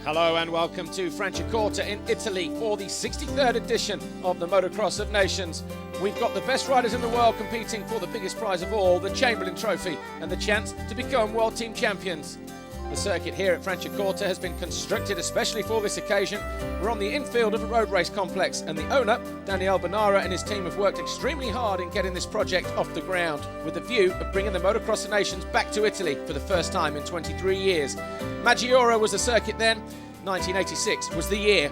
Hello and welcome to Franciacorta in Italy for the 63rd edition of the Motocross of Nations. We've got the best riders in the world competing for the biggest prize of all, the Chamberlain Trophy, and the chance to become World Team Champions. The circuit here at Franciacorta has been constructed especially for this occasion. We're on the infield of a road race complex, and the owner, Daniele Bonara, and his team have worked extremely hard in getting this project off the ground, with the view of bringing the Motocross of Nations back to Italy for the first time in 23 years. Maggiora was the circuit then, 1986 was the year.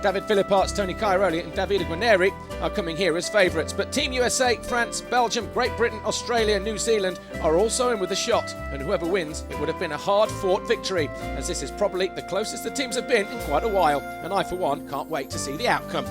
David Philippart's Tony Cairoli and Davide Guarneri are coming here as favourites, but Team USA, France, Belgium, Great Britain, Australia, New Zealand are also in with a shot, and whoever wins, it would have been a hard-fought victory, as this is probably the closest the teams have been in quite a while, and I for one can't wait to see the outcome.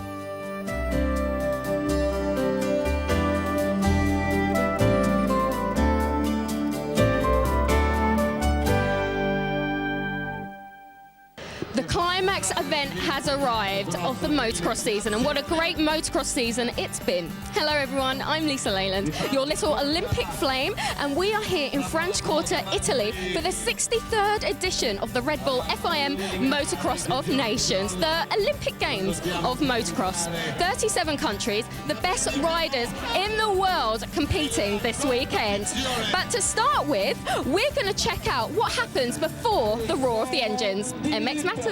The climax event has arrived of the motocross season, and what a great motocross season it's been. Hello everyone, I'm Lisa Leyland, your little Olympic flame, and we are here in Franciacorta, Italy for the 63rd edition of the Red Bull FIM Motocross of Nations, the Olympic Games of motocross. 37 countries, the best riders in the world competing this weekend. But to start with, we're going to check out what happens before the roar of the engines. MX Matters.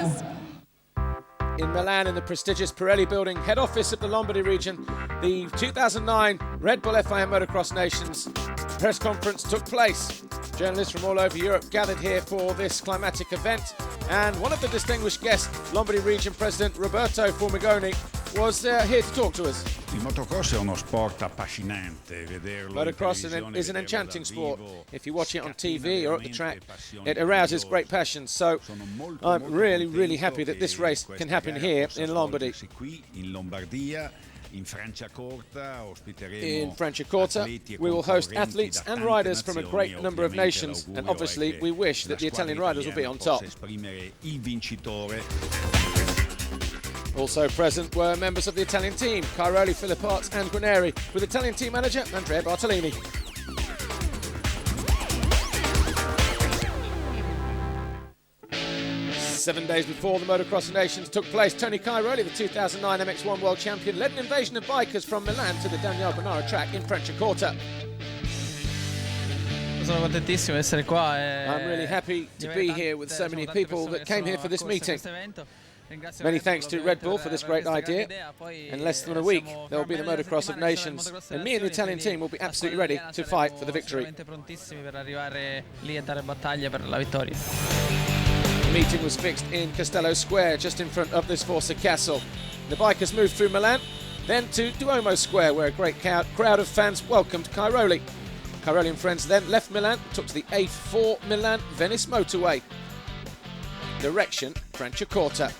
In Milan, in the prestigious Pirelli building, head office of the Lombardy region, the 2009 Red Bull FIM Motocross Nations press conference took place. Journalists from all over Europe gathered here for this climatic event, and one of the distinguished guests, Lombardy region president Roberto Formigoni, was here to talk to us. Motocross is an enchanting sport. If you watch it on TV or at the track, it arouses great passion. So I'm really happy that this race can happen here in Lombardy. In Franciacorta, we will host athletes and riders from a great number of nations, and obviously we wish that the Italian riders will be on top. Also present were members of the Italian team, Cairoli, Philippart and Guarneri, with Italian team manager Andrea Bartolini. Seven days before the Motocross of Nations took place, Tony Cairoli, the 2009 MX1 World Champion, led an invasion of bikers from Milan to the Daniele Bonara track in Franciacorta. I'm really happy to be here with so many people that came here for this meeting. Many thanks to Red Bull for this great idea. In less than a week, there will be the Motocross of Nations, and me and the Italian team will be absolutely ready to fight for the victory. The meeting was fixed in Castello Square, just in front of this Forza Castle. The bikers moved through Milan, then to Duomo Square, where a great crowd of fans welcomed Cairoli. Cairoli and friends then left Milan, took to the A4 Milan-Venice motorway. Direction Franciacorta.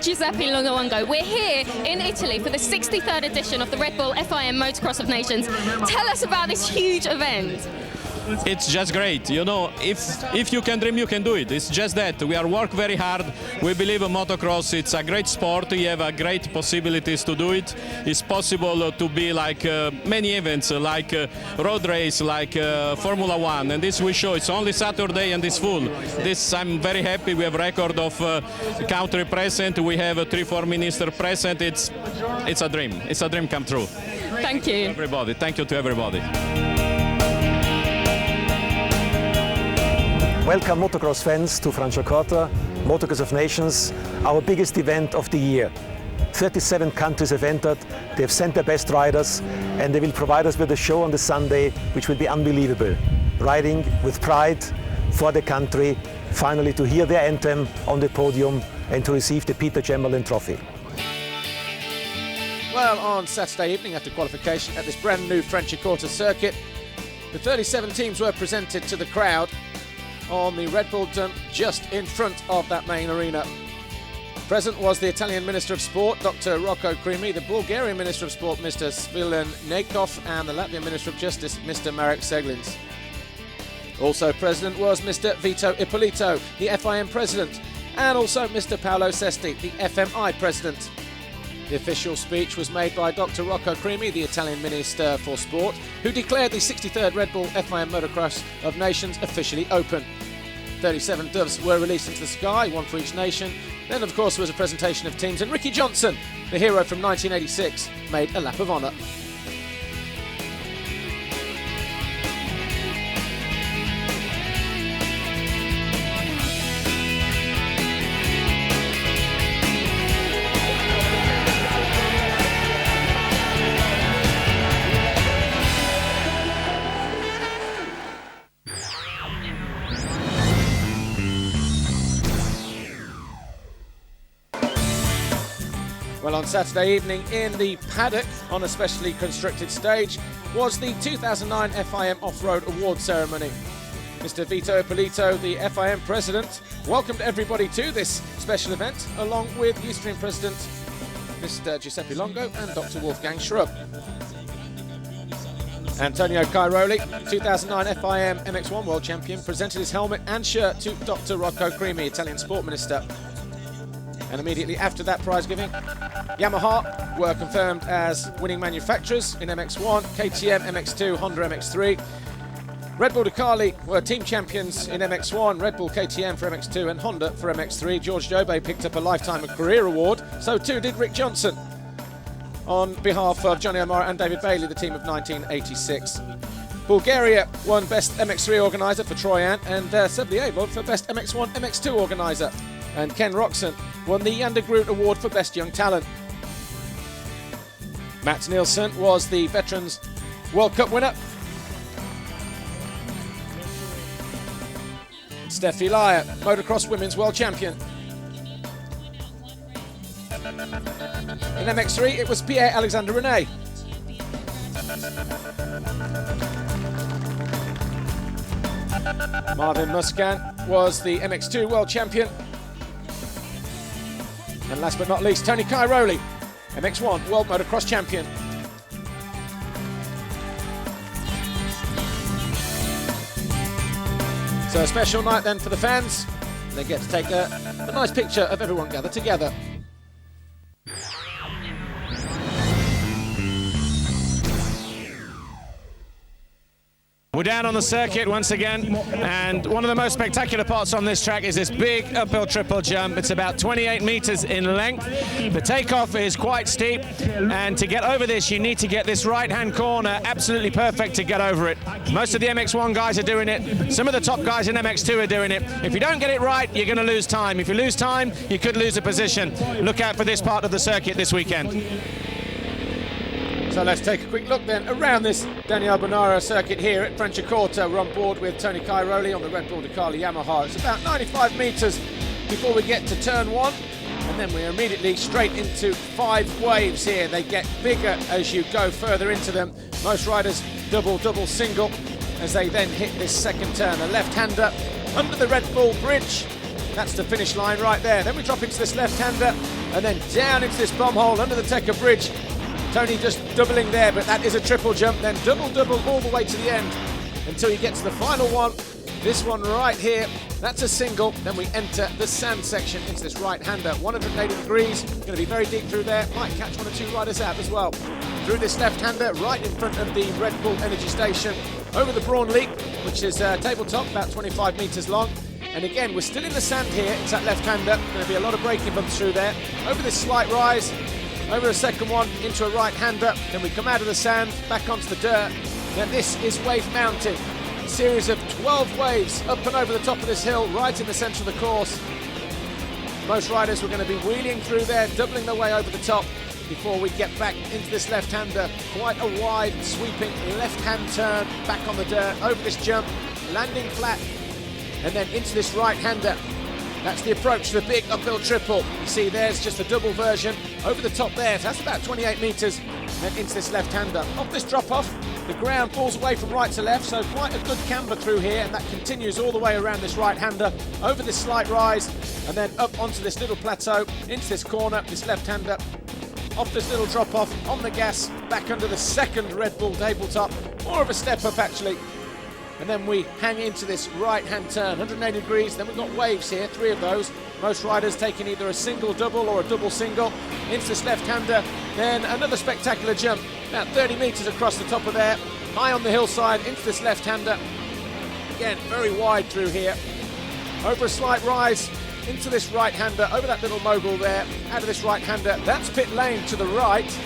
Giuseppe Longowango. We're here in Italy for the 63rd edition of the Red Bull FIM Motocross of Nations. Tell us about this huge event. It's just great, you know, if you can dream, you can do it. It's just that we are work very hard. We believe in motocross, it's a great sport, you have a great possibilities to do it. It's possible to be like many events, like road race, like Formula 1, and this we show, it's only Saturday and it's full. This, I'm very happy, we have record of country present, we have 3-4 ministers present, it's a dream come true. Thank you. Everybody, thank you to everybody. Welcome motocross fans to Franciacorta, Motocross of Nations, our biggest event of the year. 37 countries have entered, they have sent their best riders, and they will provide us with a show on the Sunday which will be unbelievable. Riding with pride for the country, finally to hear their anthem on the podium and to receive the Peter Chamberlain Trophy. Well, on Saturday evening after qualification at this brand new Franciacorta circuit, the 37 teams were presented to the crowd on the Red Bull dump just in front of that main arena. Present was the Italian Minister of Sport, Dr. Rocco Crimi, the Bulgarian Minister of Sport, Mr. Svilen Nekov, and the Latvian Minister of Justice, Mr. Marek Seglins. Also present was Mr. Vito Ippolito, the FIM President, and also Mr. Paolo Sesti, the FMI President. The official speech was made by Dr. Rocco Crimi, the Italian Minister for Sport, who declared the 63rd Red Bull FIM Motocross of Nations officially open. 37 doves were released into the sky, one for each nation. Then, of course, there was a presentation of teams, and Ricky Johnson, the hero from 1986, made a lap of honour. Well, on Saturday evening in the paddock on a specially constructed stage was the 2009 FIM Off-Road Award ceremony. Mr. Vito Ippolito, the FIM President, welcomed everybody to this special event along with Youthstream President Mr. Giuseppe Longo and Dr. Wolfgang Schrub. Antonio Cairoli, 2009 FIM MX1 World Champion, presented his helmet and shirt to Dr. Rocco Crimi, Italian Sport Minister. And immediately after that prize giving, Yamaha were confirmed as winning manufacturers in MX1, KTM, MX2, Honda MX3. Red Bull Ducati were team champions in MX1, Red Bull KTM for MX2 and Honda for MX3. George Jobé picked up a Lifetime Career Award, so too did Rick Johnson, on behalf of Johnny O'Mara and David Bailey, the team of 1986. Bulgaria won Best MX3 Organiser for Troyan, and Seb Lievod for Best MX1, MX2 Organiser. And Ken Roxon won the Yandergroot Award for Best Young Talent. Mats Nielsen was the Veterans World Cup winner. Steffi Lyer, Motocross Women's World Champion. In MX3, it was Pierre-Alexandre René. Marvin Muscan was the MX2 World Champion. And last but not least, Tony Cairoli, MX1 World Motocross Champion. So a special night then for the fans. They get to take a nice picture of everyone gathered together. We're down on the circuit once again, and one of the most spectacular parts on this track is this big uphill triple jump. It's about 28 meters in length. The takeoff is quite steep, and to get over this, you need to get this right-hand corner absolutely perfect to get over it. Most of the MX1 guys are doing it. Some of the top guys in MX2 are doing it. If you don't get it right, you're going to lose time. If you lose time, you could lose a position. Look out for this part of the circuit this weekend. So let's take a quick look then around this Daniel Bonaro circuit here at Franciacorta. We're on board with Tony Cairoli on the Red Bull Ducati Yamaha. It's about 95 metres before we get to turn one, and then we're immediately straight into 5 waves here. They get bigger as you go further into them. Most riders double, single as they then hit this second turn. A left-hander under the Red Bull bridge. That's the finish line right there. Then we drop into this left-hander and then down into this bomb hole under the Teca bridge. Tony just doubling there, but that is a triple jump, then double all the way to the end until you get to the final one. This one right here, that's a single. Then we enter the sand section into this right-hander. 180 degrees, going to be very deep through there. Might catch 1 or 2 riders out as well. Through this left-hander, right in front of the Red Bull Energy Station, over the Brawn Leap, which is tabletop, about 25 metres long. And again, we're still in the sand here. It's that left-hander. Going to be a lot of braking bumps through there. Over this slight rise, over a second one, into a right-hander. Then we come out of the sand, back onto the dirt. Now this is wave mounting. series of 12 waves up and over the top of this hill, right in the centre of the course. Most riders were going to be wheeling through there, doubling their way over the top before we get back into this left-hander. Quite a wide, sweeping left-hand turn, back on the dirt, over this jump, landing flat, and then into this right-hander. That's the approach to the big uphill triple. You see there's just a double version over the top there. So that's about 28 metres, then into this left-hander. Off this drop-off, the ground falls away from right to left, so quite a good camber through here, and that continues all the way around this right-hander, over this slight rise, and then up onto this little plateau, into this corner, this left-hander, off this little drop-off, on the gas, back under the second Red Bull tabletop, more of a step up actually. And then we hang into this right-hand turn, 180 degrees, then we've got waves here, 3 of those. Most riders taking either a single double or a double single into this left-hander. Then another spectacular jump, about 30 metres across the top of there, high on the hillside into this left-hander. Again, very wide through here. Over a slight rise into this right-hander, over that little mogul there, out of this right-hander. That's pit lane to the right.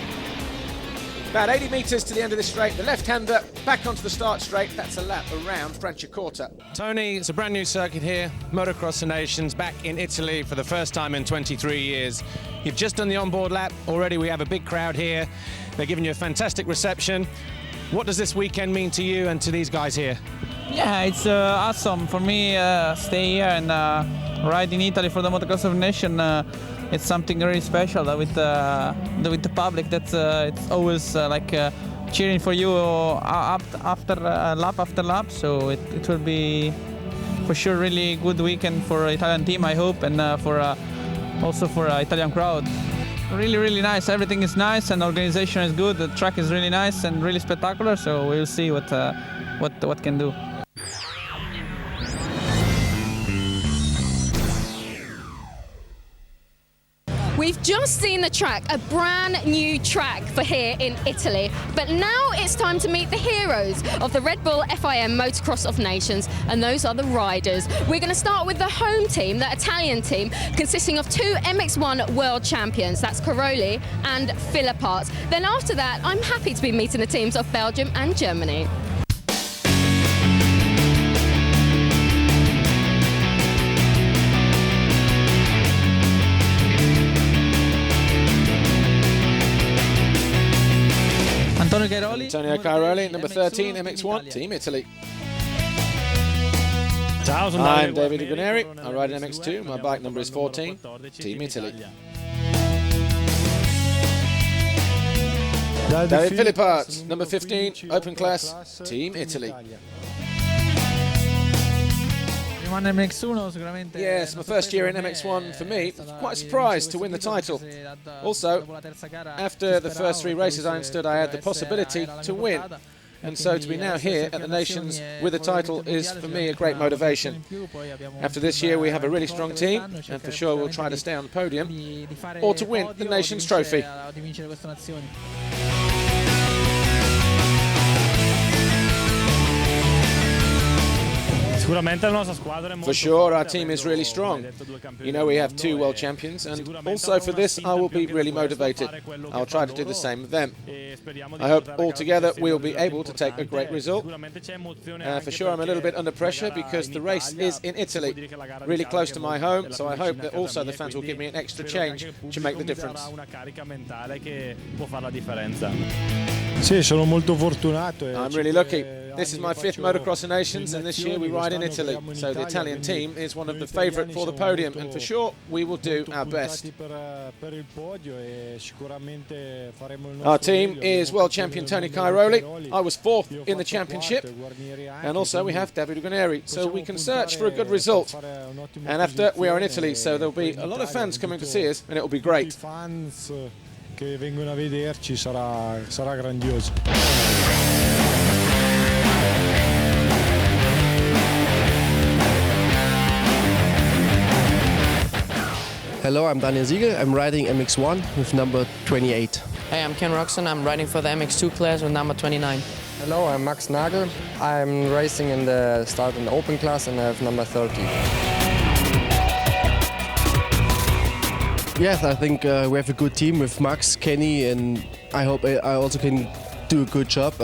About 80 metres to the end of this straight, the left-hander back onto the start straight. That's a lap around Franciacorta. Tony, it's a brand new circuit here, Motocross of Nations, back in Italy for the first time in 23 years. You've just done the onboard lap. Already we have a big crowd here. They're giving you a fantastic reception. What does this weekend mean to you and to these guys here? Yeah, it's awesome for me stay here and ride in Italy for the Motocross of Nations. It's something really special with the public. That's it's always cheering for you after lap after lap. So it will be for sure really good weekend for Italian team, I hope, and also for Italian crowd. Really nice. Everything is nice and organization is good. The track is really nice and really spectacular. So we'll see what can do. We've just seen the track, a brand new track for here in Italy. But now it's time to meet the heroes of the Red Bull FIM Motocross of Nations, and those are the riders. We're going to start with the home team, the Italian team, consisting of 2 MX1 world champions. That's Caroli and Philippart. Then after that, I'm happy to be meeting the teams of Belgium and Germany. Antonio Cairoli, number 13, MX1, Team Italy. I'm David Guarneri, I ride an MX2, my bike number is 14, Team Italy. David Philippart, number 15, Open Class, Team Italy. Yes, my first year in MX1 for me, quite surprised to win the title. Also, after the first 3 races I understood I had the possibility to win. And so to be now here at the Nations with a title is for me a great motivation. After this year we have a really strong team and for sure we'll try to stay on the podium or to win the Nations Trophy. For sure, our team is really strong. You know, we have 2 world champions, and also for this, I will be really motivated. I'll try to do the same with them. I hope all together we'll be able to take a great result. For sure, I'm a little bit under pressure because the race is in Italy, really close to my home, so I hope that also the fans will give me an extra change to make the difference. I'm really lucky. This is my 5th Motocross of Nations, and this year we ride in Italy. So the Italian team is one of the favourite for the podium, and for sure we will do our best. Our team is world champion Tony Cairoli. I was 4th in the championship, and also we have David Guarneri. So we can search for a good result. And after, we are in Italy, so there'll be a lot of fans coming to see us, and it'll be great. Che vengono a vederci sarà grandioso. Hello, I'm Daniel Siegel. I'm riding MX1 with number 28. Hey, I'm Ken Roxon. I'm riding for the MX2 class with number 29. Hello, I'm Max Nagel. I'm racing in the open class and I have number 30. Yes, I think we have a good team with Max, Kenny, and I hope I also can do a good job.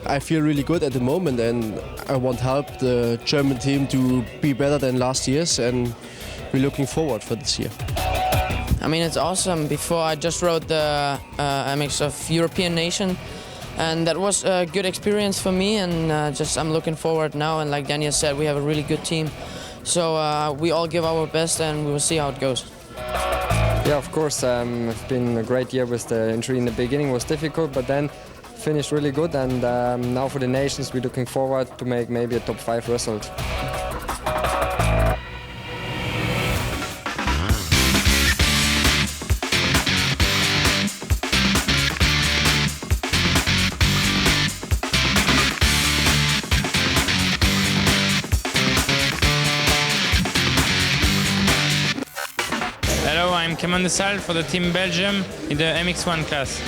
I feel really good at the moment, and I want to help the German team to be better than last year's, and we're looking forward for this year. I mean, it's awesome. Before I just rode the MX of European Nation, and that was a good experience for me, and I'm looking forward now. And like Daniel said, we have a really good team, so we all give our best, and we will see how it goes. Yeah, of course, it's been a great year with the entry in the beginning. Was difficult, but then finished really good, and now for the Nations we're looking forward to make maybe a top 5 result. Hello, I'm Clément Dessalles for the Team Belgium in the MX1 class.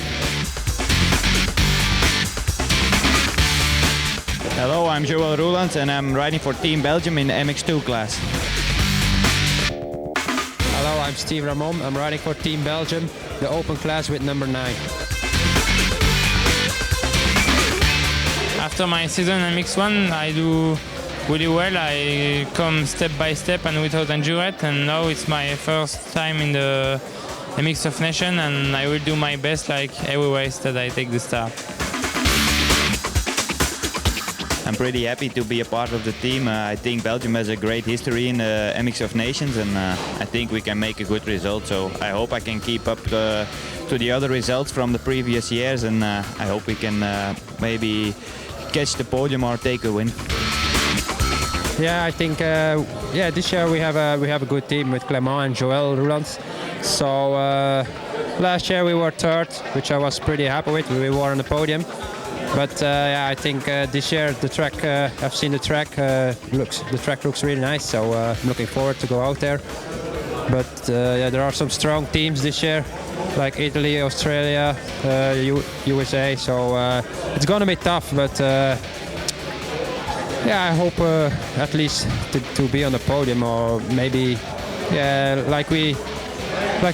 Hello, I'm Joël Roelands and I'm riding for Team Belgium in the MX2 class. Hello, I'm Steve Ramon. I'm riding for Team Belgium, the open class with number 9. After my season in MX1, I do really well. I come step by step and without injury, and now it's my first time in the MX of Nation, and I will do my best like every race that I take the start. I'm pretty happy to be a part of the team. I think Belgium has a great history in the MX of Nations, and I think we can make a good result. So I hope I can keep up to the other results from the previous years, and I hope we can maybe catch the podium or take a win. Yeah, I think this year we have a good team with Clément and Joël Roelands. So last year we were 3rd, which I was pretty happy with. We were on the podium. But I think this year the track, I've seen the track, the track looks really nice. So I'm looking forward to go out there. But there are some strong teams this year, like Italy, Australia, USA. So it's gonna be tough, but. I hope at least to be on the podium, or maybe like we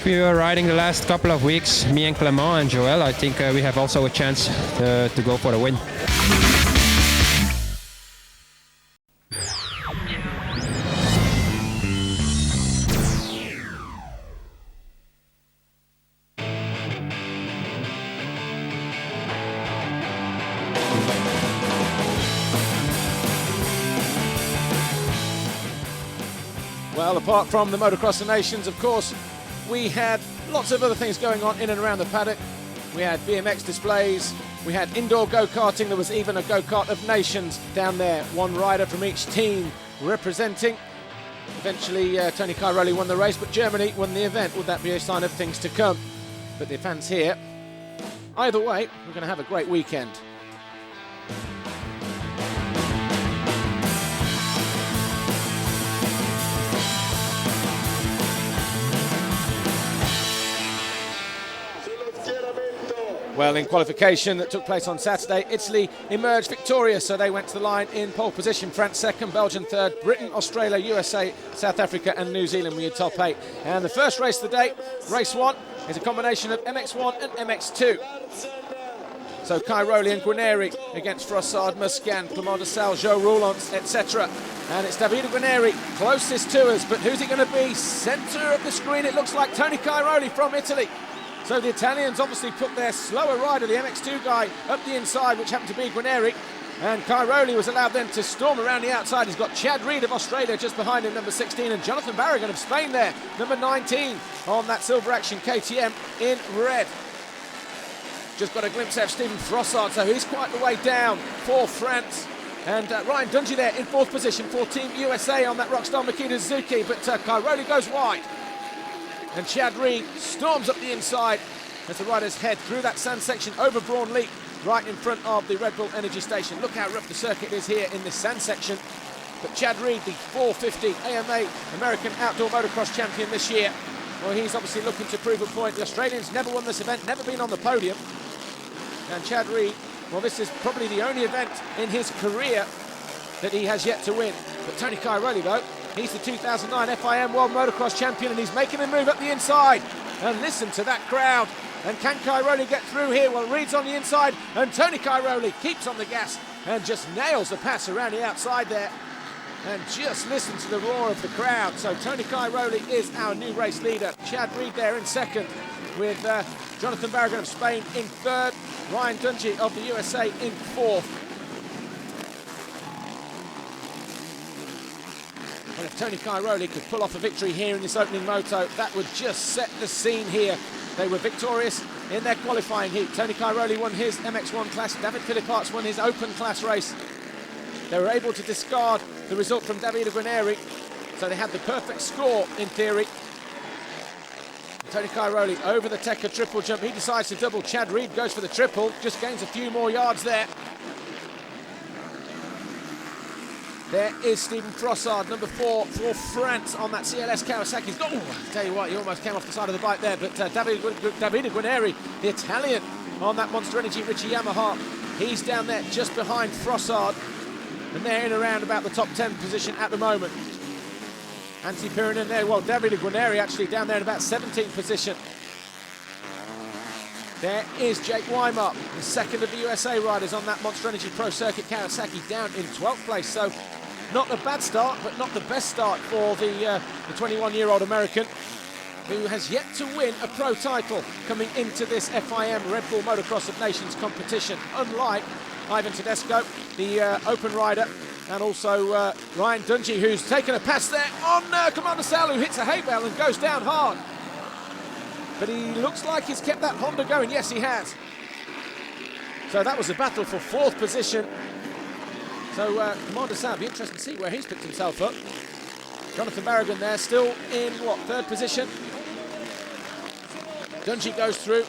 were riding the last couple of weeks, me and Clément and Joël. I think we have also a chance to go for the win. Well, apart from the Motocross of Nations, of course, we had lots of other things going on in and around the paddock. We had BMX displays, we had indoor go-karting, there was even a go-kart of nations down there, one rider from each team representing. Eventually, Tony Cairoli won the race, but Germany won the event. Would that be a sign of things to come? But the fans here, either way, we're going to have a great weekend. Well, in qualification that took place on Saturday, Italy emerged victorious, so they went to the line in pole position. France second, Belgium third, Britain, Australia, USA, South Africa and New Zealand were your top 8. And the first race of the day, race 1, is a combination of MX1 and MX2. So Cairoli and Guarneri against Frossard, Muscan, Clément Dessalles, Joël Roelands, etc. And it's Davide Guarneri closest to us, but who's it going to be? Centre of the screen, it looks like Tony Cairoli from Italy. So the Italians obviously put their slower rider, the MX2 guy, up the inside, which happened to be Guarneri. And Cairoli was allowed then to storm around the outside. He's got Chad Reed of Australia just behind him, number 16, and Jonathan Barragan of Spain there, number 19, on that Silver Action KTM in red. Just got a glimpse of Stephen Frossard, so he's quite the way down for France. And Ryan Dungey there in 4th position for Team USA on that Rockstar Makita Suzuki, but Cairoli goes wide. And Chad Reed storms up the inside as the riders head through that sand section over Braun Leap, right in front of the Red Bull Energy Station. Look how rough the circuit is here in this sand section. But Chad Reed, the 450 AMA American Outdoor Motocross champion this year, well, he's obviously looking to prove a point. The Australians never won this event, never been on the podium. And Chad Reed, well, this is probably the only event in his career that he has yet to win. But Tony Cairoli, though, he's the 2009 FIM World Motocross champion, and he's making a move up the inside. And listen to that crowd And can Cairoli get through here? Well, Reed's on the inside, and Tony Cairoli keeps on the gas and just nails the pass around the outside there. And just listen to the roar of the crowd. So Tony Cairoli is our new race leader. Chad Reed there in second, with Jonathan Barragan of Spain in third, Ryan Dungey of the USA in fourth. Well, if Tony Cairoli could pull off a victory here in this opening moto, that would just set the scene here. They were victorious in their qualifying heat. Tony Cairoli won his MX1 class, David Philipparts won his open class race. They were able to discard the result from Davide Guarneri, so they had the perfect score in theory. Tony Cairoli over the Tekka triple jump. He decides to double. Chad Reed goes for the triple, just gains a few more yards there. There is Stephen Frossard, number 4 for France on that CLS Kawasaki. Oh, I tell you what, he almost came off the side of the bike there, but Davide Guarneri, the Italian, on that Monster Energy Richie Yamaha, he's down there just behind Frossard, and they're in around about the top 10 position at the moment. Anthony Pirinen there, well, Davide Guarneri actually down there in about 17th position. There is Jake Weimar, the second of the USA riders on that Monster Energy Pro Circuit Kawasaki, down in 12th place. So not a bad start, but not the best start for the 21-year-old American, who has yet to win a pro title coming into this FIM Red Bull Motocross of Nations competition, unlike Ivan Tedesco, the open rider, and also Ryan Dungey, who's taken a pass there on Commander Sal, who hits a hay bale and goes down hard. But he looks like he's kept that Honda going. Yes, he has. So that was a battle for 4th position. So Commander Sal, be interesting to see where he's picked himself up. Jonathan Barragan there, still in, what, 3rd position. Dungey goes through.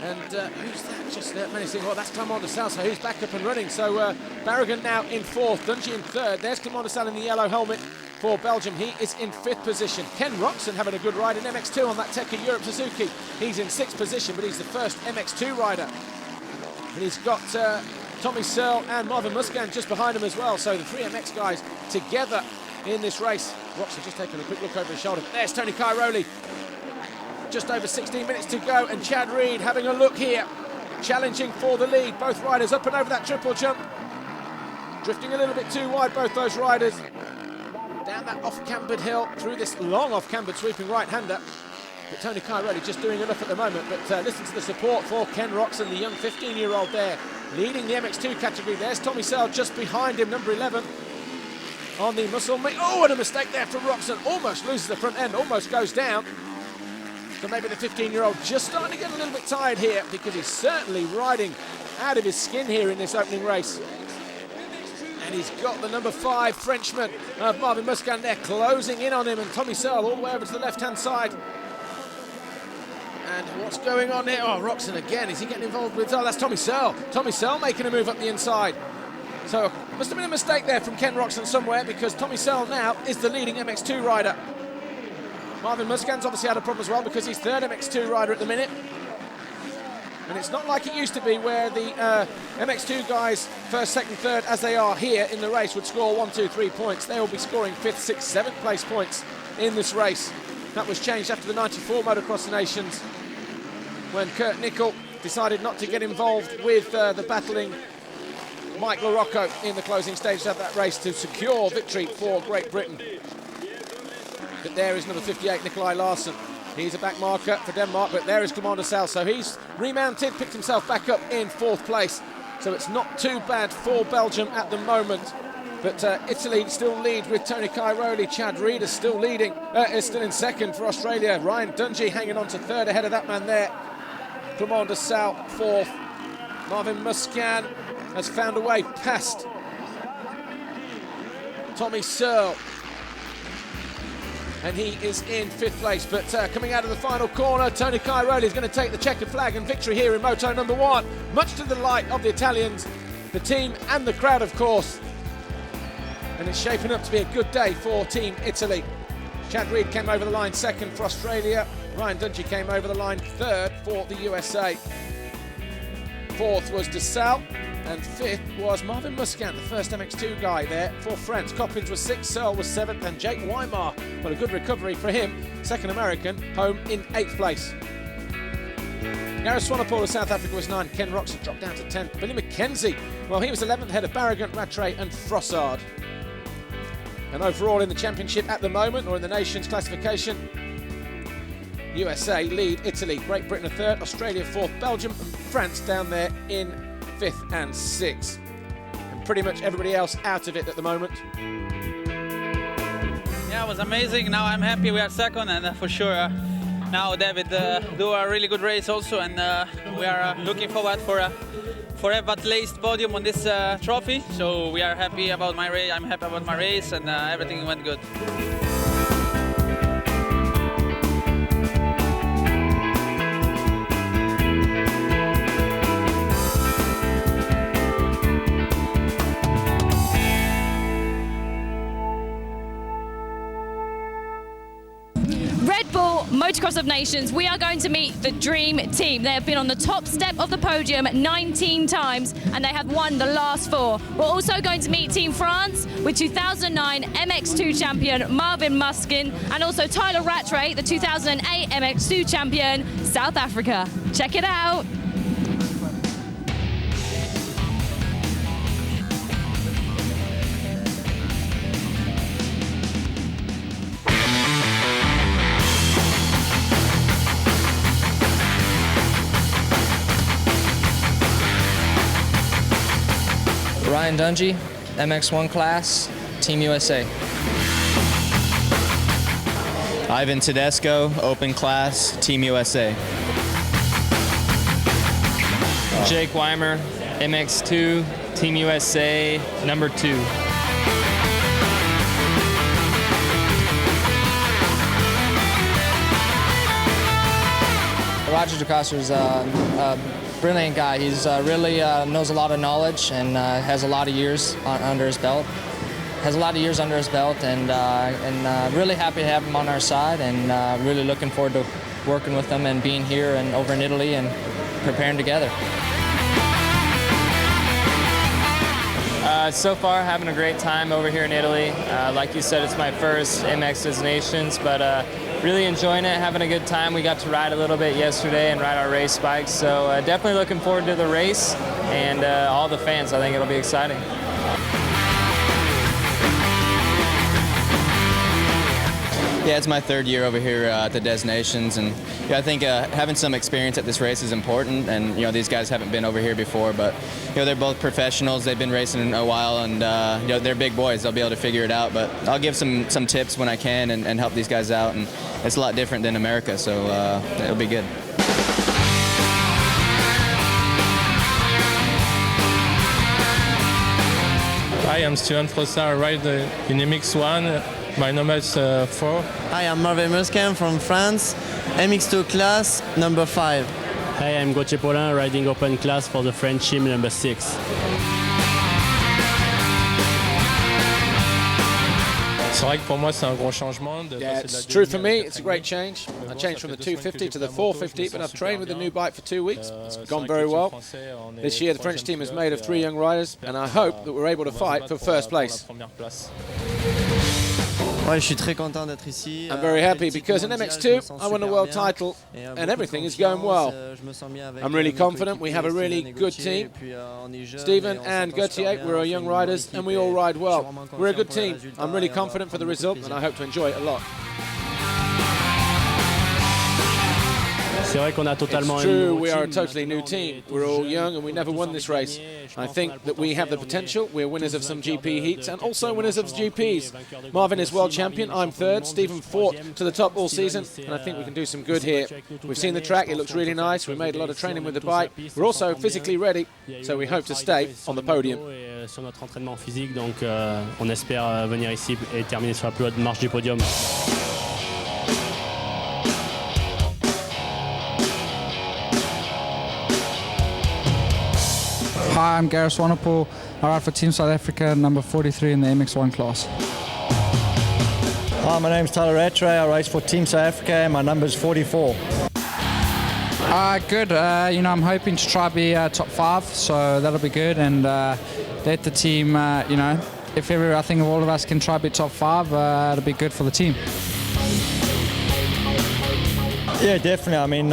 And who's that just menacing? Well, that's Clement de Sal, so he's back up and running. So Barragan now in 4th, Dungey in 3rd. There's Clement de Sal in the yellow helmet for Belgium. He is in 5th position. Ken Roxon having a good ride in MX2 on that Tekka Europe Suzuki. He's in 6th position, but he's the first MX2 rider. And he's got Tommy Searle and Marvin Muscan just behind him as well. So the 3 MX guys together in this race. Roxon just taking a quick look over his shoulder. There's Tony Cairoli. Just over 16 minutes to go, and Chad Reed having a look here, challenging for the lead. Both riders up and over that triple jump, drifting a little bit too wide, both those riders. Down that off-cambered hill, through this long off-cambered sweeping right-hander. But Tony Cairoli just doing enough at the moment. But listen to the support for Ken Roxon, the young 15-year-old there, leading the MX2 category. There's Tommy Searle just behind him, number 11, on the muscle meat. Oh, and a mistake there from Roxon. Almost loses the front end, almost goes down. So maybe the 15-year-old just starting to get a little bit tired here, because he's certainly riding out of his skin here in this opening race. And he's got the number 5 Frenchman of Marvin Muscan there closing in on him, and Tommy Searle all the way over to the left-hand side. And what's going on here? Oh, Roxon again. Is he getting involved with... Oh, that's Tommy Searle. Tommy Searle making a move up the inside. So must have been a mistake there from Ken Roxon somewhere, because Tommy Searle now is the leading MX2 rider. Marvin Muscan's obviously had a problem as well, because he's 3rd MX2 rider at the minute. And it's not like it used to be, where the MX2 guys, 1st, 2nd, 3rd, as they are here in the race, would score 1, 2, 3 points. They will be scoring 5th, 6th, 7th place points in this race. That was changed after the 94 Motocross Nations, when Kurt Nickel decided not to get involved with the battling Mike LaRocco in the closing stages of that race to secure victory for Great Britain. But there is number 58, Nikolai Larsen. He's a back marker for Denmark, but there is Clement de Sal. So he's remounted, picked himself back up in 4th place. So it's not too bad for Belgium at the moment. But Italy still lead with Tony Cairoli. Chad Reed is still leading, is still in 2nd for Australia. Ryan Dungey hanging on to 3rd ahead of that man there. Clement de Sal 4th. Marvin Muscan has found a way past Tommy Searle, and he is in 5th place. But coming out of the final corner, Tony Cairoli is going to take the checkered flag and victory here in Moto number 1, much to the delight of the Italians, the team and the crowd, of course. And it's shaping up to be a good day for Team Italy. Chad Reed came over the line 2nd for Australia. Ryan Dungey came over the line 3rd for the USA. 4th was de Sal. And 5th was Marvin Muscat, the first MX2 guy there for France. Coppins was 6th, Searle was 7th, and Jake Weimar, well, a good recovery for him. Second American, home in 8th place. Gareth Swanepoel of South Africa was 9th. Ken Roxon dropped down to 10th. Billy McKenzie, well, he was 11th, ahead of Barragán, Rattray and Frossard. And overall in the championship at the moment, or in the nations classification, USA lead Italy, Great Britain 3rd, Australia 4th, Belgium and France down there in 5th and 6th. And pretty much everybody else out of it at the moment. Yeah, it was amazing. Now I'm happy we are second, and for sure now David do a really good race also, and we are looking forward for have at least podium on this trophy. So we are happy about my race. I'm happy about my race, and everything went good. Red Bull Motocross of Nations, we are going to meet the Dream Team. They have been on the top step of the podium 19 times and they have won the last 4. We're also going to meet Team France with 2009 MX2 champion Marvin Muscat and also Tyler Rattray, the 2008 MX2 champion, South Africa. Check it out. Ryan Dungey, MX1 class, Team USA. Ivan Tedesco, open class, Team USA. Jake Weimer, MX2, Team USA, number 2. Roger DeCoster is a brilliant guy. He's really knows a lot of knowledge and has a lot of years under his belt. And really happy to have him on our side, and really looking forward to working with him and being here and over in Italy and preparing together. So far, having a great time over here in Italy. Like you said, it's my first MX Nations, but really enjoying it, having a good time. We got to ride a little bit yesterday and ride our race bikes, so definitely looking forward to the race and all the fans. I think it'll be exciting. Yeah, it's my 3rd year over here at the Des Nations, and yeah, I think having some experience at this race is important. And these guys haven't been over here before, but they're both professionals. They've been racing a while, and they're big boys. They'll be able to figure it out. But I'll give some tips when I can and help these guys out. And it's a lot different than America, so it'll be good. Hi, I'm Steven Frossard. I ride in MX1. My number is 4. Hi, I'm Marvin Muscat from France, MX2 class, number 5. Hi, I'm Gauthier Paulin, riding open class for the French team, number 6. Yeah, it's true for me. It's a great change. I changed from the 250 to the 450, but I've trained with the new bike for 2 weeks. It's gone very well. This year, the French team is made of 3 young riders, and I hope that we're able to fight for first place. I'm very happy because in MX2 I won a world title and everything is going well. I'm really confident. We have a really good team. Steven and Gauthier, we're our young riders and we all ride well. We're a good team. I'm really confident for the result and I hope to enjoy it a lot. It's true, we are a totally new team. We're all young and we never won this race. I think that we have the potential. We're winners of some GP heats and also winners of GPs. Marvin is world champion, I'm 3rd. Stephen fought to the top all season and I think we can do some good here. We've seen the track, it looks really nice. We made a lot of training with the bike. We're also physically ready, so we hope to stay on the podium. Sur notre entraînement physique, donc on espère venir ici et terminer sur la plus haute marche du podium. Hi, I'm Gareth Swanepoel. I ride for Team South Africa, number 43 in the MX1 class. Hi, my name's Tyler Rattray. I race for Team South Africa and my number is 44. Good. I'm hoping to try be top 5, so that'll be good. And let the team, I think all of us can try be top 5, it'll be good for the team. Yeah, definitely. I mean,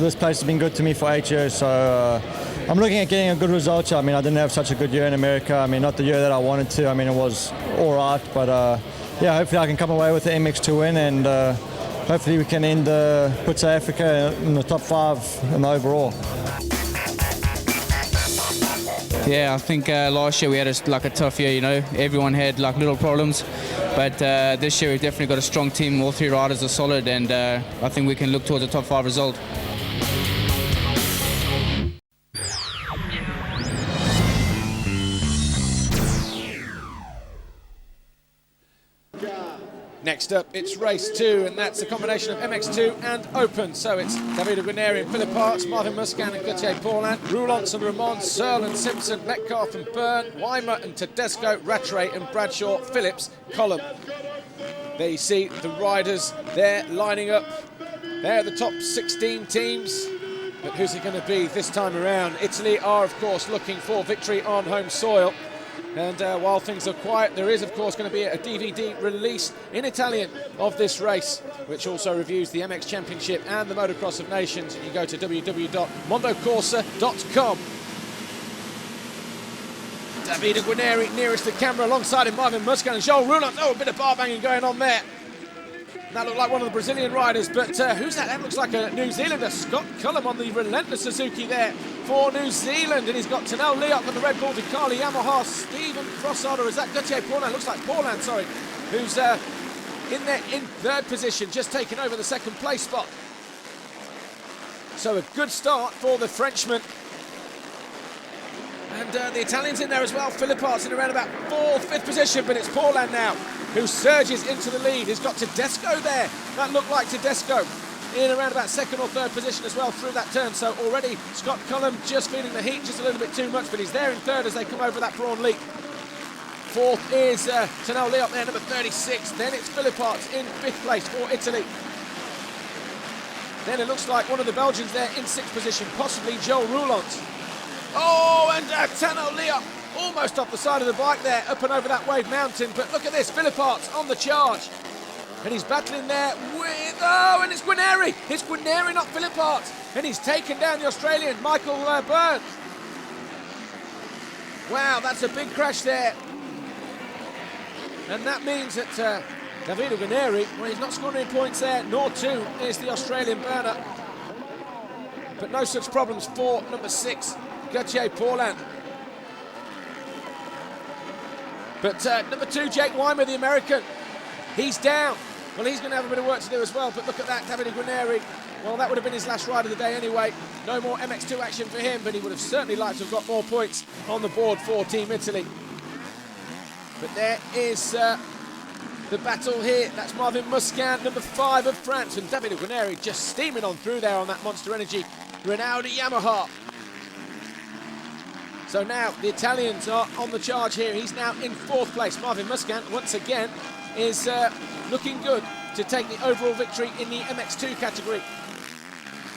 this place has been good to me for 8 years, so I'm looking at getting a good result. I mean, I didn't have such a good year in America. I mean, not the year that I wanted to. I mean, it was all right, but yeah, hopefully I can come away with the MX2 win, and hopefully we can put South Africa in the top 5 in the overall. Yeah, I think last year we had a tough year, Everyone had little problems. But this year we've definitely got a strong team. All 3 riders are solid, and I think we can look towards a top 5 result. Next up, it's race 2, and that's a combination of MX2 and Open. So it's Davide Guarneri and Philip Arts, Marvin Muscan and Gauthier Paulin, Roulants and Ramon, Searle and Simpson, Metcalf and Byrne, Weimer and Tedesco, Rattray and Bradshaw, Phillips, Collum. There you see the riders there lining up. They're the top 16 teams. But who's it going to be this time around? Italy are, of course, looking for victory on home soil. And while things are quiet, there is, of course, going to be a DVD release in Italian of this race, which also reviews the MX Championship and the Motocross of Nations. You go to www.mondocorsa.com. Davide Guarneri nearest the camera, alongside him Marvin Muscan and Joel Roulant. Oh, a bit of bar banging going on there. That looked like one of the Brazilian riders, but who's that? That looks like a New Zealander, Scott Cullum on the relentless Suzuki there for New Zealand, and he's got Tanel Leop on the Red Bull Ducati Yamaha, Stephen Frossard, or is that Gauthier Paulin? Looks like Paulin, sorry, who's in there in 3rd position, just taking over the 2nd place spot. So a good start for the Frenchman. And the Italians in there as well. Philip Arts in around about 4th, 5th position, but it's Paulin now who surges into the lead. He's got Tedesco there. That looked like Tedesco in around about 2nd or 3rd position as well through that turn. So already Scott Cullum just feeling the heat just a little bit too much, but he's there in 3rd as they come over that Brawn Leap. 4th is Tanel Leop there, number 36. Then it's Philip Arts in 5th place for Italy. Then it looks like one of the Belgians there in 6th position, possibly Joel Roulant. Oh, and Tanel Leop almost off the side of the bike there, up and over that wave mountain. But look at this, Philip Arts on the charge. And he's battling there with, and it's Guarneri. It's Guarneri, not Philip Arts. And he's taken down the Australian, Michael Byrne. Wow, that's a big crash there. And that means that Davide Guarneri, well, he's not scoring any points there, nor 2 is the Australian burner. But no such problems for number 6, Gauthier Paulin. But number 2, Jake Weimer, the American, he's down. Well, he's going to have a bit of work to do as well, but look at that, Davide Guarneri. Well, that would have been his last ride of the day anyway. No more MX2 action for him, but he would have certainly liked to have got more points on the board for Team Italy. But there is the battle here. That's Marvin Muscan, number 5 of France, and Davide Guarneri just steaming on through there on that Monster Energy Rinaldi Yamaha. So now the Italians are on the charge here. He's now in 4th place. Marvin Muscan, once again, is looking good to take the overall victory in the MX2 category.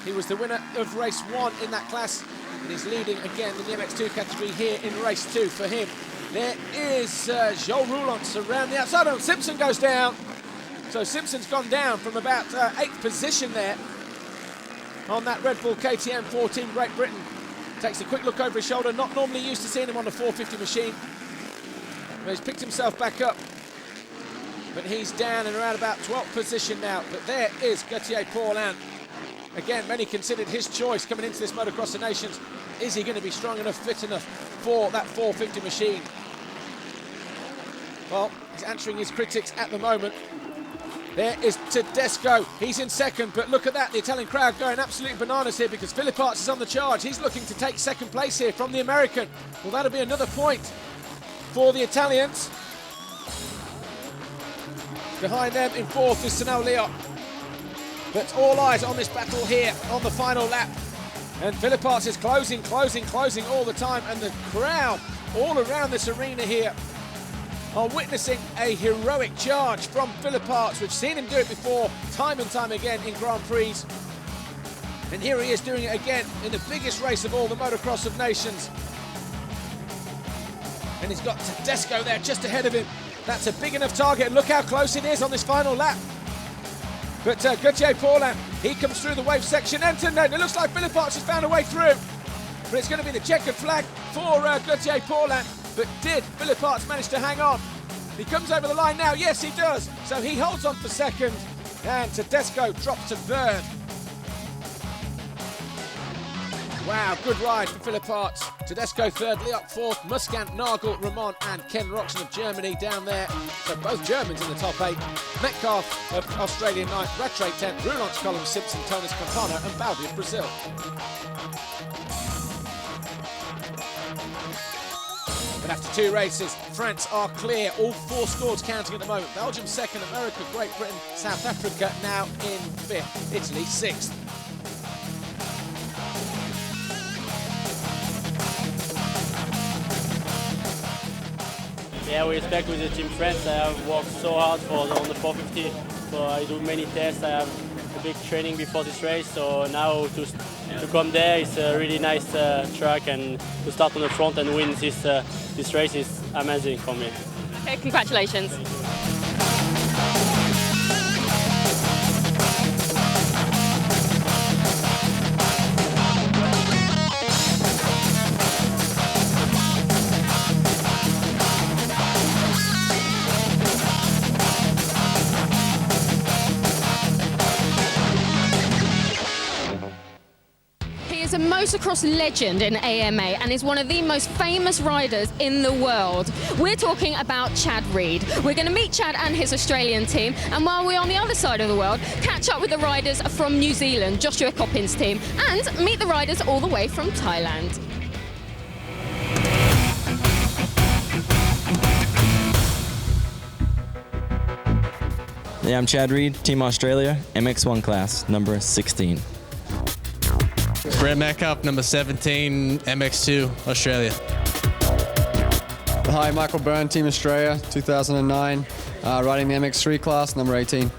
He was the winner of race 1 in that class, and he's leading again in the MX2 category here in race 2 for him. There is Joel Roulant around the outside. Oh, Simpson goes down. So Simpson's gone down from about 8th position there on that Red Bull KTM for Team Great Britain. Takes a quick look over his shoulder, not normally used to seeing him on the 450 machine. But he's picked himself back up. But he's down in around about 12th position now. But there is Gauthier Paulin. Again, many considered his choice coming into this Motocross of Nations. Is he going to be strong enough, fit enough for that 450 machine? Well, he's answering his critics at the moment. There is Tedesco. He's in 2nd, but look at that. The Italian crowd going absolutely bananas here because Philip Arts is on the charge. He's looking to take 2nd place here from the American. Well, that'll be another point for the Italians. Behind them in 4th is Tanel Leop. But all eyes on this battle here on the final lap. And Philip Arts is closing all the time. And the crowd all around this arena here are witnessing a heroic charge from Philip Arts. We've seen him do it before, time and time again in Grand Prix. And here he is doing it again in the biggest race of all, the Motocross of Nations. And he's got Tedesco there just ahead of him. That's a big enough target, and look how close it is on this final lap. But Gauthier Paulin, he comes through the wave section, and it looks like Philippe Arch has found a way through. But it's going to be the checkered flag for Gauthier Paulin. But did Philippe Arch manage to hang on? He comes over the line now, yes he does. So he holds on for second, and Tedesco drops to third. Wow, good ride for Philippe Arch. Tedesco third, Liop fourth, Muscant, Nagel, Ramon and Ken Roxon of Germany down there. So both Germans in the top 8. Metcalf of Australia 9th, Rattray 10th, Roulance, Colin Simpson, Tonis Quintana and Baldi of Brazil. But after 2 races, France are clear. All 4 scores counting at the moment. Belgium 2nd, America, Great Britain, South Africa now in 5th, Italy 6th. Yeah, we respect with the Team France. I have worked so hard on the 450, so I do many tests. I have a big training before this race, so now to come there, it's a really nice track, and to start on the front and win this race is amazing for me. Okay, congratulations. A motocross legend in AMA and is one of the most famous riders in the world. We're talking about Chad Reed. We're going to meet Chad and his Australian team, and while we're on the other side of the world, catch up with the riders from New Zealand, Joshua Coppin's team, and meet the riders all the way from Thailand. Yeah, I'm Chad Reed, Team Australia, MX1 class, number 16. Brett Metcalf, number 17, MX2, Australia. Hi, Michael Byrne, Team Australia, 2009, riding the MX3 class, number 18.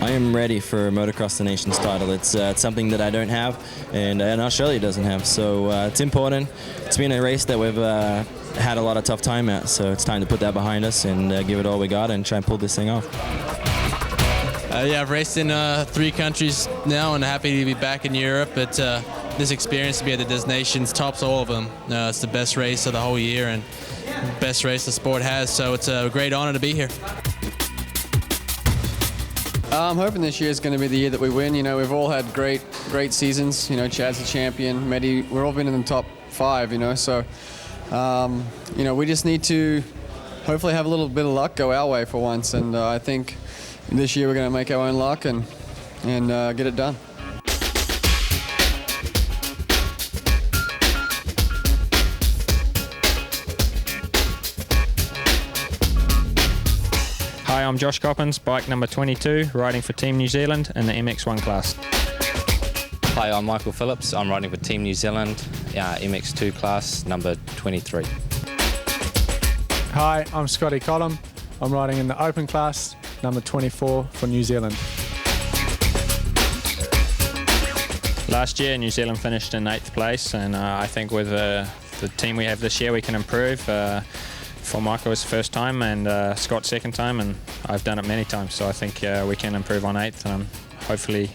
I am ready for Motocross the Nations title. It's something that I don't have, and Australia doesn't have, so it's important. It's been a race that we've had a lot of tough time at, so it's time to put that behind us and give it all we got and try and pull this thing off. Yeah, I've raced in 3 countries now and happy to be back in Europe, but this experience to be at the Des Nations tops all of them. It's the best race of the whole year and best race the sport has, so it's a great honor to be here. I'm hoping this year is going to be the year that we win. You know, we've all had great seasons. You know, Chad's a champion, Mehdi, we've all been in the top 5, you know, so, you know, we just need to hopefully have a little bit of luck go our way for once, and I think this year we're going to make our own luck and get it done. Hi, I'm Josh Coppins, bike number 22, riding for Team New Zealand in the MX1 class. Hi, I'm Michael Phillips. I'm riding for Team New Zealand, MX2 class, number 23. Hi, I'm Scotty Collum. I'm riding in the open class, number 24 for New Zealand. Last year, New Zealand finished in 8th place, and I think with the team we have this year, we can improve. For Michael, it's first time, and Scott, second time, and I've done it many times, so I think we can improve on 8th, and hopefully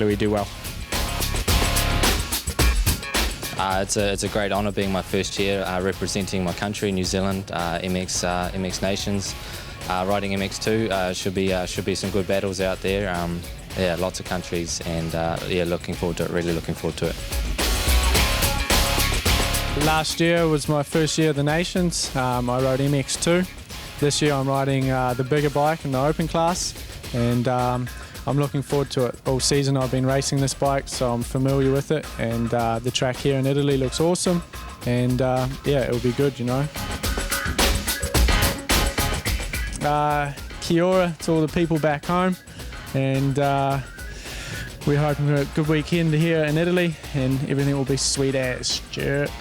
we do well. It's a great honour being my first year representing my country, New Zealand, MX Nations. Riding MX2 should be some good battles out there. Yeah, lots of countries, and yeah, looking forward to it. Really looking forward to it. Last year was my first year of the Nations. I rode MX2. This year I'm riding the bigger bike in the open class, and I'm looking forward to it. All season I've been racing this bike, so I'm familiar with it, and the track here in Italy looks awesome, and yeah, it'll be good, you know. Kia ora to all the people back home, and we're hoping for a good weekend here in Italy, and everything will be sweet as shit.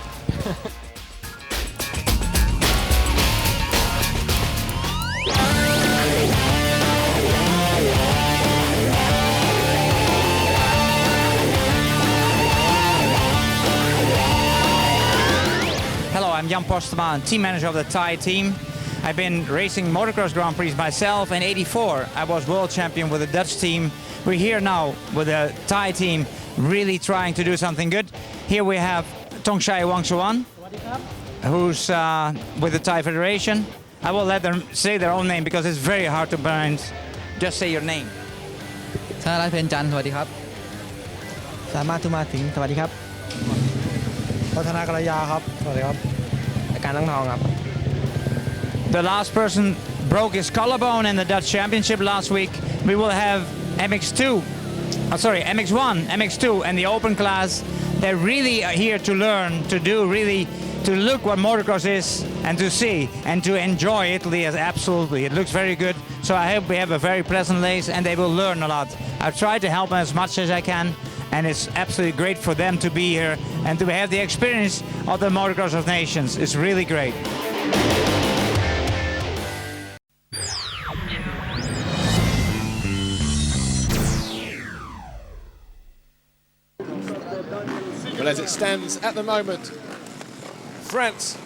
Jan Postema, team manager of the Thai team. I've been racing motocross Grand Prix myself. In '84, I was world champion with the Dutch team. We're here now with the Thai team, really trying to do something good. Here we have Thongchai Wangsuwan, who's with the Thai Federation. I will let them say their own name because it's very hard to pronounce. Just say your name. ชาลัยเพนจันทร์สวัสดีครับสามารถทุมาสิงห์สวัสดีครับพัฒนากรยาครับสวัสดีครับอาการตั้งทองครับ The last person broke his collarbone in the Dutch Championship last week. We will have MX1, MX2 and the open class. They're really here to learn, to look what motocross is and to see and to enjoy Italy as absolutely. It looks very good. So I hope we have a very pleasant race and they will learn a lot. I've tried to help them as much as I can, and it's absolutely great for them to be here and to have the experience of the Motocross of Nations. It's really great. Well, as it stands at the moment, France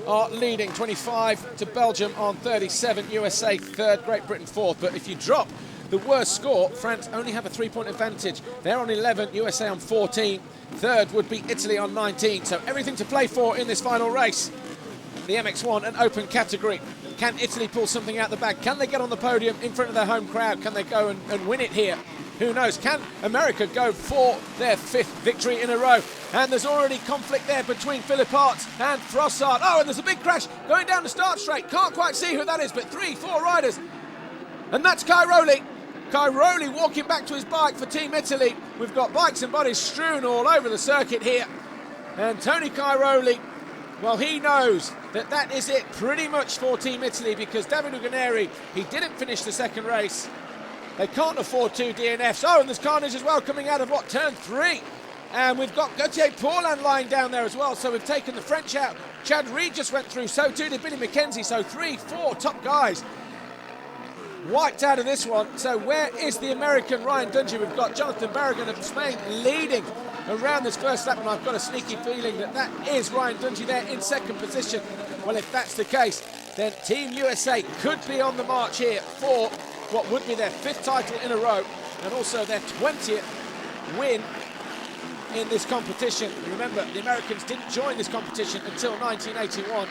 are leading 25 to Belgium on 37, USA third, Great Britain fourth. But if you drop the worst score, France only have a 3-point advantage. They're on 11, USA on 14. Third would be Italy on 19. So everything to play for in this final race. The MX1, an open category. Can Italy pull something out the bag? Can they get on the podium in front of their home crowd? Can they go and win it here? Who knows? Can America go for their 5th victory in a row? And there's already conflict there between Philippart and Frossard. Oh, and there's a big crash going down the start straight. Can't quite see who that is, but 3-4 riders. And that's Cairoli. Cairoli walking back to his bike for Team Italy. We've got bikes and bodies strewn all over the circuit here. And Tony Cairoli, well, he knows that that is it pretty much for Team Italy, because Davide Guarneri, he didn't finish the second race. They can't afford 2 DNFs. Oh, and there's carnage as well coming out of turn 3. And we've got Gauthier Paulin lying down there as well. So we've taken the French out. Chad Reed just went through. So too did Billy McKenzie. So 3-4 top guys wiped out of this one. So where is the American Ryan Dungey? We've got Jonathan Barragan of Spain leading around this first lap, and I've got a sneaky feeling that that is Ryan Dungey there in second position. Well, if that's the case, then Team USA could be on the march here for what would be their 5th title in a row and also their 20th win in this competition. Remember, the Americans didn't join this competition until 1981.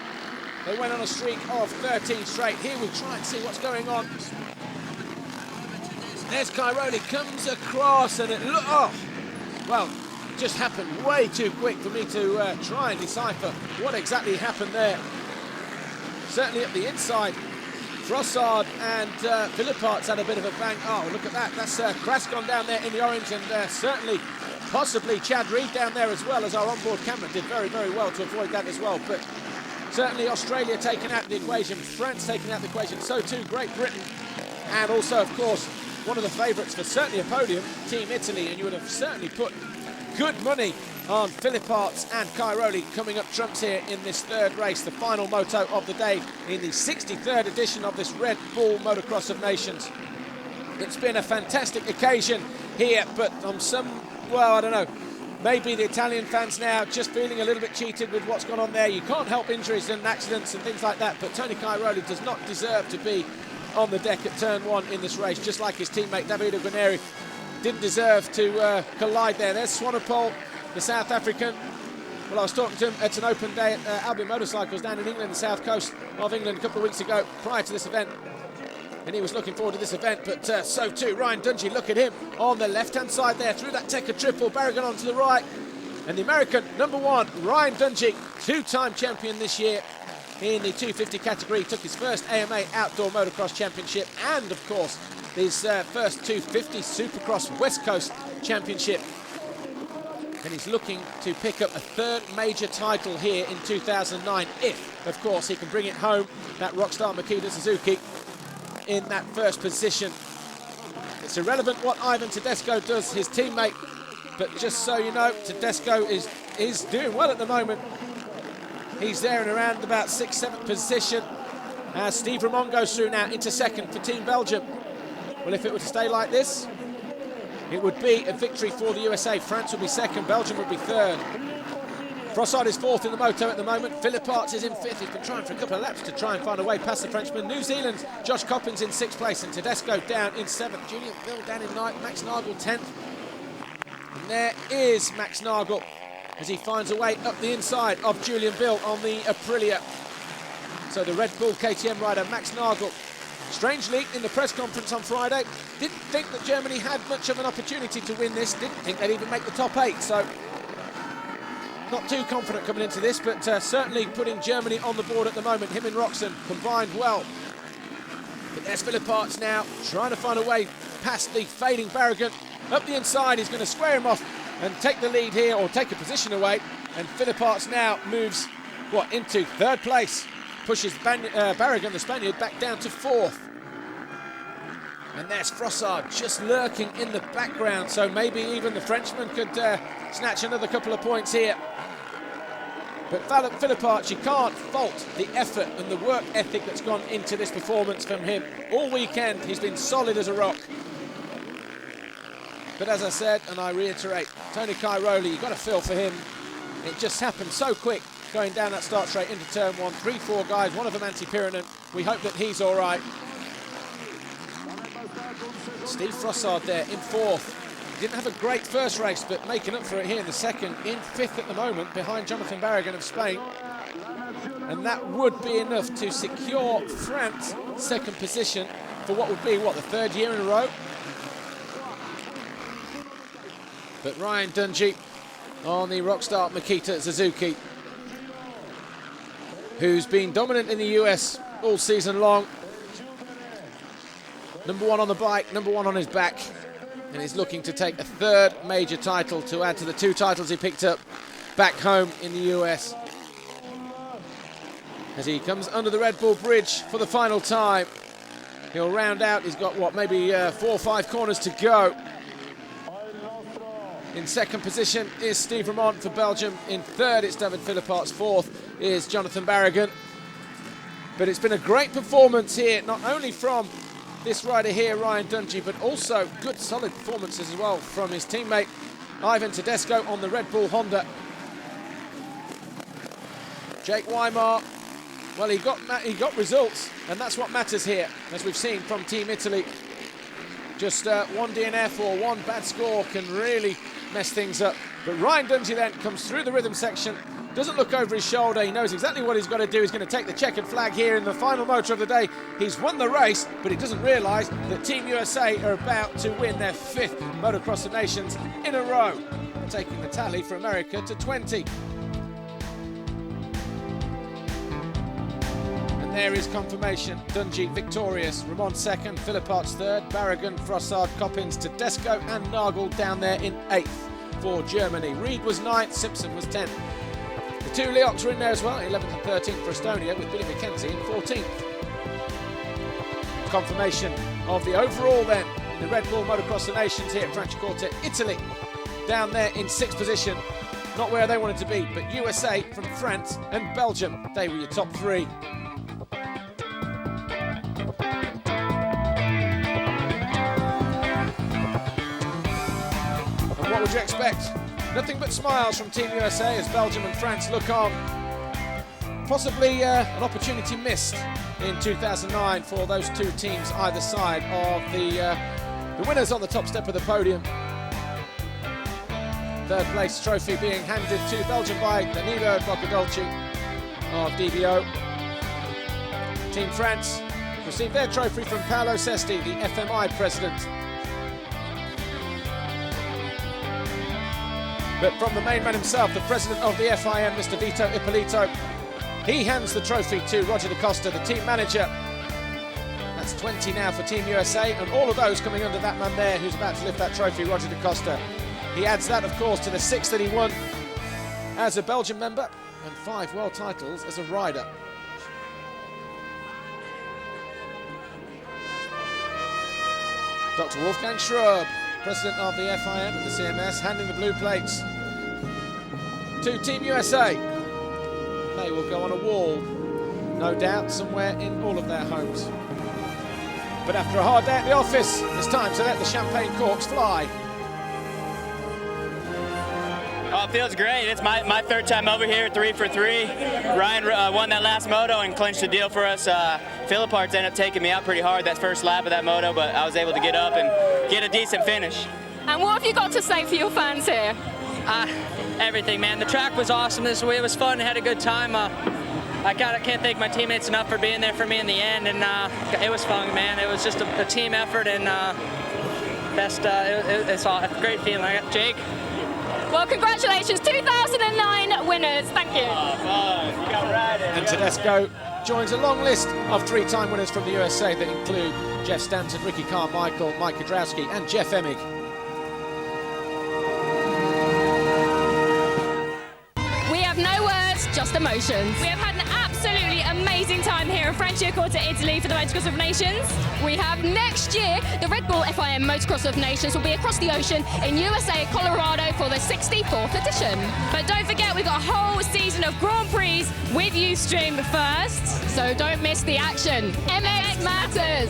They went on a streak of 13 straight. Here we try and see what's going on. There's Cairoli, comes across, and it well, just happened way too quick for me to try and decipher what exactly happened there. Certainly at the inside, Frossard and Philippart's had a bit of a bang. Oh, look at that. That's Kraskon down there in the orange, and certainly, possibly Chad Reed down there as well, as our onboard camera did very, very well to avoid that as well. But certainly Australia taken out of the equation, France taken out of the equation, so too Great Britain. And also, of course, one of the favourites for certainly a podium, Team Italy, and you would have certainly put good money on Philippart and Cairoli coming up trumps here in this third race, the final moto of the day in the 63rd edition of this Red Bull Motocross of Nations. It's been a fantastic occasion here, but on some, well, I don't know, maybe the Italian fans now just feeling a little bit cheated with what's gone on there. You can't help injuries and accidents and things like that, but Tony Cairoli does not deserve to be on the deck at turn 1 in this race, just like his teammate Davide Guarneri didn't deserve to collide there. There's Swanepoel, the South African. Well, I was talking to him. It's an open day at Albion Motorcycles down in England, the south coast of England, a couple of weeks ago prior to this event. And he was looking forward to this event, but so too Ryan Dungey. Look at him on the left-hand side there, through that Tekka triple, Barragan on to the right. And the American number 1, Ryan Dungey, 2-time champion this year in the 250 category. Took his first AMA Outdoor Motocross Championship and, of course, his first 250 Supercross West Coast Championship. And he's looking to pick up a 3rd major title here in 2009, if, of course, he can bring it home, that Rockstar Makita Suzuki in that first position. It's irrelevant what Ivan Tedesco does, his teammate, but just so you know, Tedesco is doing well at the moment. He's there in around about 6th, 7th position. Steve Ramon goes through now into 2nd for Team Belgium. Well, if it were to stay like this, it would be a victory for the USA. France would be 2nd, Belgium would be 3rd. Frossard is fourth in the moto at the moment. Philip Arts is in fifth. He's been trying for a couple of laps to try and find a way past the Frenchman. New Zealand's Josh Coppins in sixth place, and Tedesco down in seventh. Julian Bill down in ninth. Max Nagel 10th. And there is Max Nagel as he finds a way up the inside of Julian Bill on the Aprilia. So the Red Bull KTM rider Max Nagel, strangely in the press conference on Friday, didn't think that Germany had much of an opportunity to win this, didn't think they'd even make the top 8, so not too confident coming into this, but certainly putting Germany on the board at the moment. Him and Roxon combined well. But there's Philip Arts now trying to find a way past the fading Barragan. Up the inside, he's going to square him off and take the lead here, or take a position away. And Philip Arts now moves, into third place. Pushes Barragan, the Spaniard, back down to fourth. And there's Frossard just lurking in the background, so maybe even the Frenchman could snatch another couple of points here. But Philip Arts, you can't fault the effort and the work ethic that's gone into this performance from him. All weekend, he's been solid as a rock. But as I said, and I reiterate, Tony Cairoli, you've got to feel for him. It just happened so quick, going down that start straight into turn one. 3-4 guys, one of them anti-Pyrenean. We hope that he's all right. Steve Frossard there in fourth. He didn't have a great first race, but making up for it here in the second, in fifth at the moment, behind Jonathan Barragan of Spain. And that would be enough to secure France second position for what would be, the third year in a row? But Ryan Dungey on the Rockstar Makita Suzuki, who's been dominant in the US all season long. Number one on the bike, number one on his back, and he's looking to take a third major title to add to the 2 titles he picked up back home in the US. As he comes under the Red Bull Bridge for the final time, he'll round out. He's got, maybe 4 or 5 corners to go. In second position is Steve Ramont for Belgium. In third, it's David Philip Arts. Fourth is Jonathan Barragan. But it's been a great performance here, not only from this rider here, Ryan Dungey, but also good, solid performances as well from his teammate, Ivan Tedesco on the Red Bull Honda. Jake Weimar, well, he got results, and that's what matters here, as we've seen from Team Italy. Just one DNF or one bad score can really mess things up. But Ryan Dungey then comes through the rhythm section, doesn't look over his shoulder. He knows exactly what he's got to do. He's going to take the checkered flag here in the final motor of the day. He's won the race, but he doesn't realise that Team USA are about to win their 5th Motocross of Nations in a row, taking the tally for America to 20. And there is confirmation. Dungey victorious. Ramon second, Philip Arts third, Barragan, Frossard, Coppins, Tedesco and Nagel down there in 8th for Germany. Reed was 9th, Simpson was 10th. The 2 Leocs are in there as well, 11th and 13th for Estonia, with Billy McKenzie in 14th. Confirmation of the overall then in the Red Bull Motocross of Nations here at Franciacorta, Italy, down there in 6th position. Not where they wanted to be, but USA from France and Belgium, they were your top 3. And what would you expect? Nothing but smiles from Team USA as Belgium and France look on. Possibly an opportunity missed in 2009 for those 2 teams either side of the winners on the top step of the podium. Third place trophy being handed to Belgium by Danilo Boccadolci of DBO. Team France received their trophy from Paolo Sesti, the FMI president. But from the main man himself, the president of the FIM, Mr. Vito Ippolito, he hands the trophy to Roger Da Costa, the team manager. That's 20 now for Team USA, and all of those coming under that man there who's about to lift that trophy, Roger Da Costa. He adds that, of course, to the 6 that he won as a Belgian member and 5 world titles as a rider. Dr. Wolfgang Schrub, president of the FIM and the CMS, handing the blue plates to Team USA. They will go on a wall, no doubt, somewhere in all of their homes. But after a hard day at the office, it's time to let the champagne corks fly. Oh, it feels great. It's my third time over here, 3 for 3. Ryan won that last moto and clinched the deal for us. Philipparts ended up taking me out pretty hard that first lap of that moto, but I was able to get up and get a decent finish. And what have you got to say for your fans here? Everything, man. The track was awesome this week. It was fun. I had a good time. I can't thank my teammates enough for being there for me in the end, and it was fun, man. It was just a team effort, and it's a great feeling. Jake? Well, congratulations, 2009 winners. Thank you. You got right. And Tedesco joins a long list of 3-time winners from the USA that include Jeff Stanton, Ricky Carmichael, Mike Kudrowski, and Jeff Emig. We have no words, just emotions. We have had an absolutely amazing time here in Franciacorta, Italy for the Motocross of Nations. We have next year, the Red Bull FIM Motocross of Nations will be across the ocean in USA, Colorado for the 64th edition. But don't forget, we've got a whole season of Grand Prix with Ustream first, so don't miss the action. MX matters.